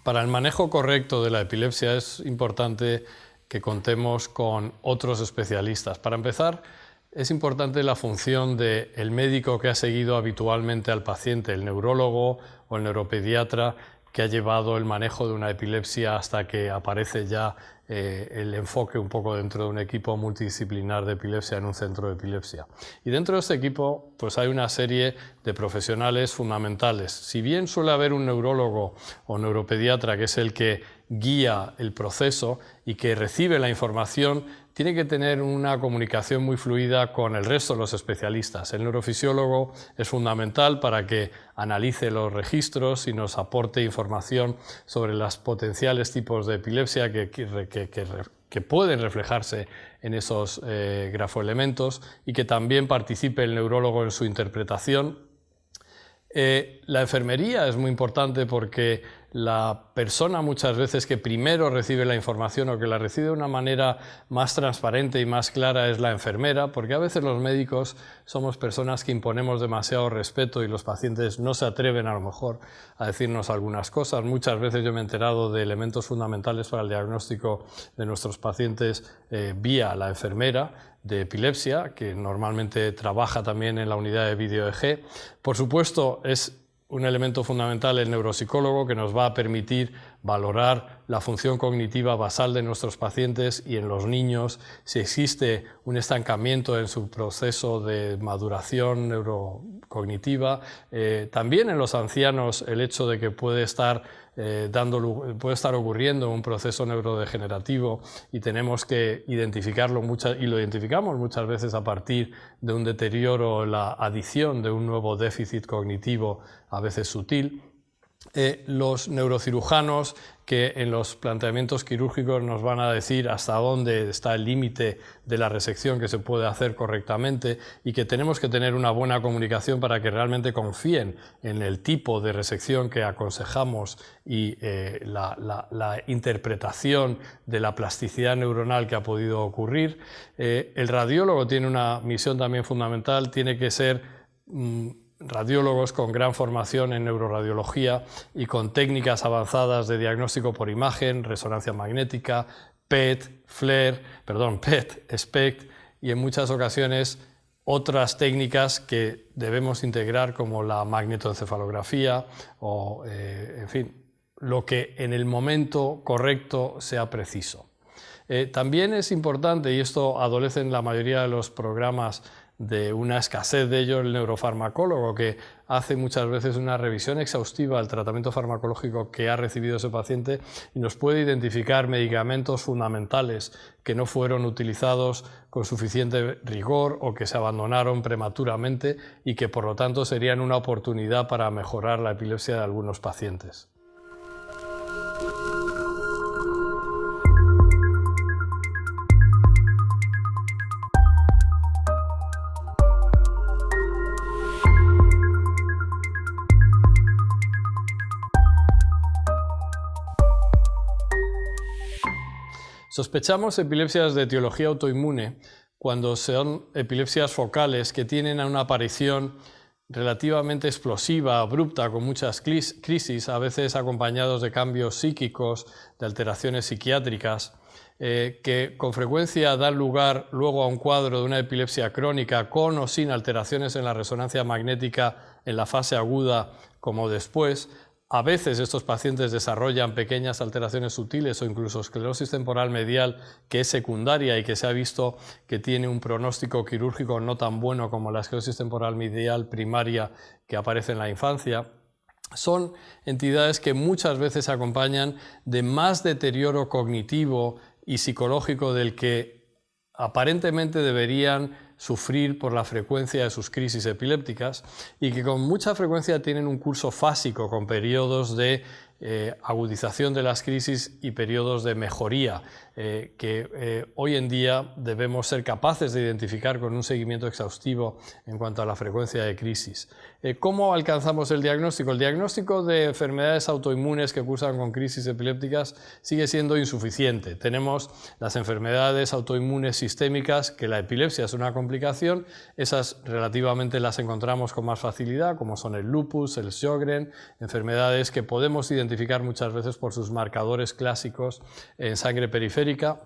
Para el manejo correcto de la epilepsia es importante que contemos con otros especialistas. Para empezar, es importante la función del médico que ha seguido habitualmente al paciente, el neurólogo o el neuropediatra que ha llevado el manejo de una epilepsia hasta que aparece ya el enfoque un poco dentro de un equipo multidisciplinar de epilepsia en un centro de epilepsia. Y dentro de este equipo pues hay una serie de profesionales fundamentales. Si bien suele haber un neurólogo o neuropediatra que es el que guía el proceso y que recibe la información, tiene que tener una comunicación muy fluida con el resto de los especialistas. El neurofisiólogo es fundamental para que analice los registros y nos aporte información sobre los potenciales tipos de epilepsia que pueden reflejarse en esos grafoelementos y que también participe el neurólogo en su interpretación. La enfermería es muy importante porque la persona muchas veces que primero recibe la información o que la recibe de una manera más transparente y más clara es la enfermera, porque a veces los médicos somos personas que imponemos demasiado respeto y los pacientes no se atreven a lo mejor a decirnos algunas cosas. Muchas veces yo me he enterado de elementos fundamentales para el diagnóstico de nuestros pacientes vía la enfermera de epilepsia, que normalmente trabaja también en la unidad de video EG. Por supuesto, es un elemento fundamental el neuropsicólogo que nos va a permitir valorar la función cognitiva basal de nuestros pacientes y en los niños si existe un estancamiento en su proceso de maduración neurocognitiva. También en los ancianos el hecho de que puede estar ocurriendo un proceso neurodegenerativo y tenemos que identificarlo y lo identificamos muchas veces a partir de un deterioro o la adición de un nuevo déficit cognitivo a veces sutil. Los neurocirujanos que en los planteamientos quirúrgicos nos van a decir hasta dónde está el límite de la resección que se puede hacer correctamente y que tenemos que tener una buena comunicación para que realmente confíen en el tipo de resección que aconsejamos y la interpretación de la plasticidad neuronal que ha podido ocurrir. El radiólogo tiene una misión también fundamental, tiene que ser radiólogos con gran formación en neuroradiología y con técnicas avanzadas de diagnóstico por imagen, resonancia magnética, PET, SPECT y en muchas ocasiones otras técnicas que debemos integrar como la magnetoencefalografía o, en fin, lo que en el momento correcto sea preciso. También es importante, y esto adolece en la mayoría de los programas de una escasez de ello, el neurofarmacólogo que hace muchas veces una revisión exhaustiva del tratamiento farmacológico que ha recibido ese paciente y nos puede identificar medicamentos fundamentales que no fueron utilizados con suficiente rigor o que se abandonaron prematuramente y que por lo tanto serían una oportunidad para mejorar la epilepsia de algunos pacientes. Sospechamos epilepsias de etiología autoinmune cuando son epilepsias focales que tienen una aparición relativamente explosiva, abrupta, con muchas crisis, a veces acompañados de cambios psíquicos, de alteraciones psiquiátricas, que con frecuencia dan lugar luego a un cuadro de una epilepsia crónica con o sin alteraciones en la resonancia magnética en la fase aguda como después. A veces estos pacientes desarrollan pequeñas alteraciones sutiles o incluso esclerosis temporal medial que es secundaria y que se ha visto que tiene un pronóstico quirúrgico no tan bueno como la esclerosis temporal medial primaria que aparece en la infancia. Son entidades que muchas veces se acompañan de más deterioro cognitivo y psicológico del que aparentemente deberían sufrir por la frecuencia de sus crisis epilépticas y que con mucha frecuencia tienen un curso fásico con periodos de agudización de las crisis y periodos de mejoría que hoy en día debemos ser capaces de identificar con un seguimiento exhaustivo en cuanto a la frecuencia de crisis. ¿Cómo alcanzamos el diagnóstico? El diagnóstico de enfermedades autoinmunes que cursan con crisis epilépticas sigue siendo insuficiente. Tenemos las enfermedades autoinmunes sistémicas, que la epilepsia es una complicación, esas relativamente las encontramos con más facilidad, como son el lupus, el Sjögren, enfermedades que podemos identificar identificar muchas veces por sus marcadores clásicos en sangre periférica.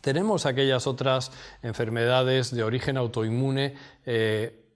Tenemos aquellas otras enfermedades de origen autoinmune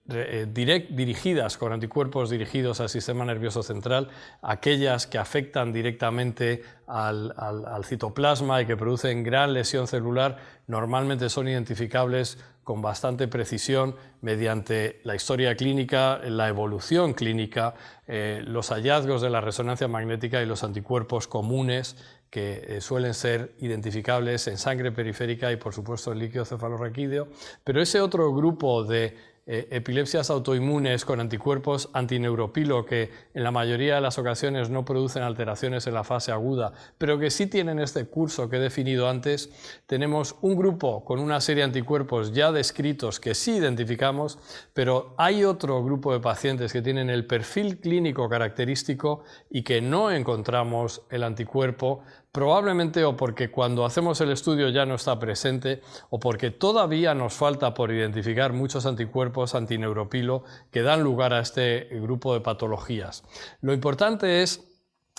dirigidas con anticuerpos dirigidos al sistema nervioso central, aquellas que afectan directamente al citoplasma y que producen gran lesión celular, normalmente son identificables con bastante precisión mediante la historia clínica, la evolución clínica, los hallazgos de la resonancia magnética y los anticuerpos comunes que suelen ser identificables en sangre periférica y por supuesto en líquido cefalorraquídeo, pero ese otro grupo de epilepsias autoinmunes con anticuerpos antineuropilo que en la mayoría de las ocasiones no producen alteraciones en la fase aguda, pero que sí tienen este curso que he definido antes, tenemos un grupo con una serie de anticuerpos ya descritos que sí identificamos, pero hay otro grupo de pacientes que tienen el perfil clínico característico y que no encontramos el anticuerpo, probablemente o porque cuando hacemos el estudio ya no está presente o porque todavía nos falta por identificar muchos anticuerpos antineuropilo que dan lugar a este grupo de patologías. Lo importante es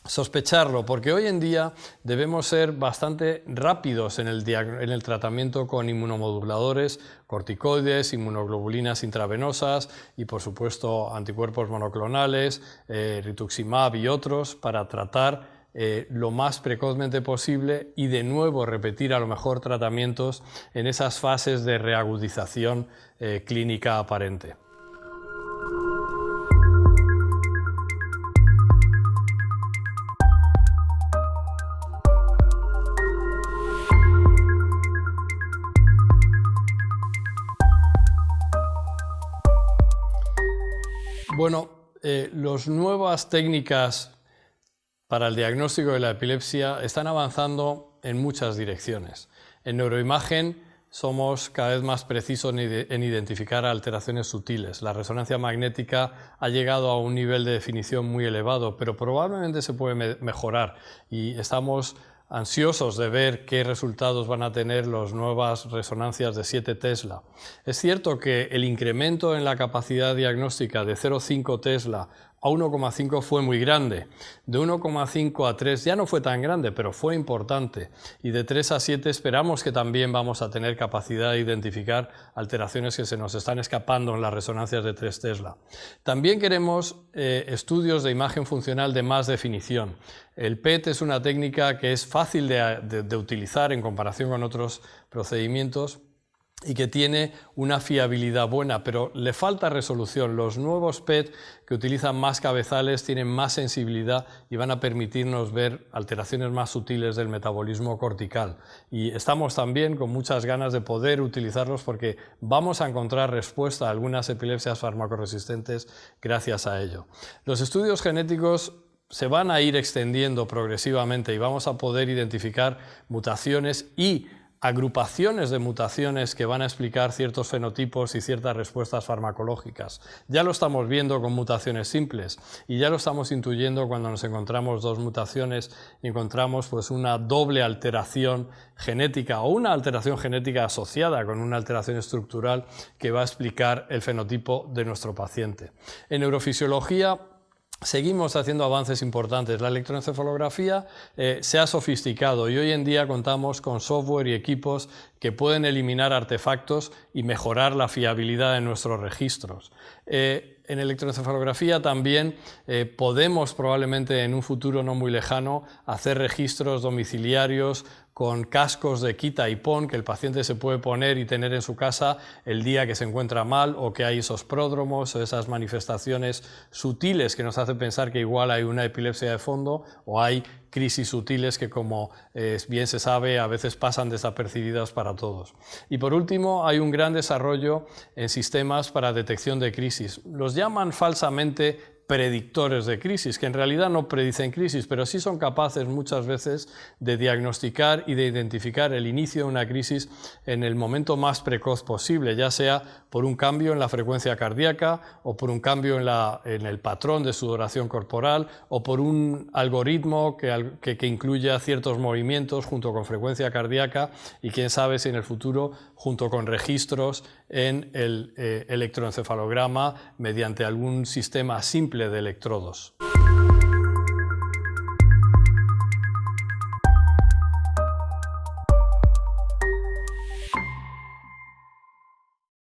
sospecharlo, porque hoy en día debemos ser bastante rápidos en el tratamiento con inmunomoduladores, corticoides, inmunoglobulinas intravenosas y por supuesto anticuerpos monoclonales, rituximab y otros para tratar lo más precozmente posible y de nuevo repetir a lo mejor tratamientos en esas fases de reagudización clínica aparente. Bueno, las nuevas técnicas para el diagnóstico de la epilepsia están avanzando en muchas direcciones. En neuroimagen somos cada vez más precisos en identificar alteraciones sutiles. La resonancia magnética ha llegado a un nivel de definición muy elevado, pero probablemente se puede mejorar y estamos ansiosos de ver qué resultados van a tener las nuevas resonancias de 7 Tesla. Es cierto que el incremento en la capacidad diagnóstica de 0,5 Tesla a 1,5 fue muy grande. De 1,5 a 3 ya no fue tan grande, pero fue importante. Y de 3 a 7 esperamos que también vamos a tener capacidad de identificar alteraciones que se nos están escapando en las resonancias de 3 Tesla. También queremos estudios de imagen funcional de más definición. El PET es una técnica que es fácil de utilizar en comparación con otros procedimientos y que tiene una fiabilidad buena, pero le falta resolución. Los nuevos PET que utilizan más cabezales tienen más sensibilidad y van a permitirnos ver alteraciones más sutiles del metabolismo cortical. Y estamos también con muchas ganas de poder utilizarlos porque vamos a encontrar respuesta a algunas epilepsias farmacoresistentes gracias a ello. Los estudios genéticos se van a ir extendiendo progresivamente y vamos a poder identificar mutaciones y agrupaciones de mutaciones que van a explicar ciertos fenotipos y ciertas respuestas farmacológicas. Ya lo estamos viendo con mutaciones simples y ya lo estamos intuyendo cuando nos encontramos dos mutaciones y encontramos pues una doble alteración genética o una alteración genética asociada con una alteración estructural que va a explicar el fenotipo de nuestro paciente. En neurofisiología seguimos haciendo avances importantes. La electroencefalografía se ha sofisticado y hoy en día contamos con software y equipos que pueden eliminar artefactos y mejorar la fiabilidad de nuestros registros. En electroencefalografía también podemos probablemente en un futuro no muy lejano hacer registros domiciliarios con cascos de quita y pon que el paciente se puede poner y tener en su casa el día que se encuentra mal o que hay esos pródromos o esas manifestaciones sutiles que nos hacen pensar que igual hay una epilepsia de fondo o hay crisis sutiles que, como bien se sabe, a veces pasan desapercibidas para todos. Y por último, hay un gran desarrollo en sistemas para detección de crisis. Los llaman falsamente predictores de crisis, que en realidad no predicen crisis, pero sí son capaces muchas veces de diagnosticar y de identificar el inicio de una crisis en el momento más precoz posible, ya sea por un cambio en la frecuencia cardíaca o por un cambio en el patrón de sudoración corporal o por un algoritmo que incluya ciertos movimientos junto con frecuencia cardíaca y quién sabe si en el futuro junto con registros en el electroencefalograma mediante algún sistema simple de electrodos.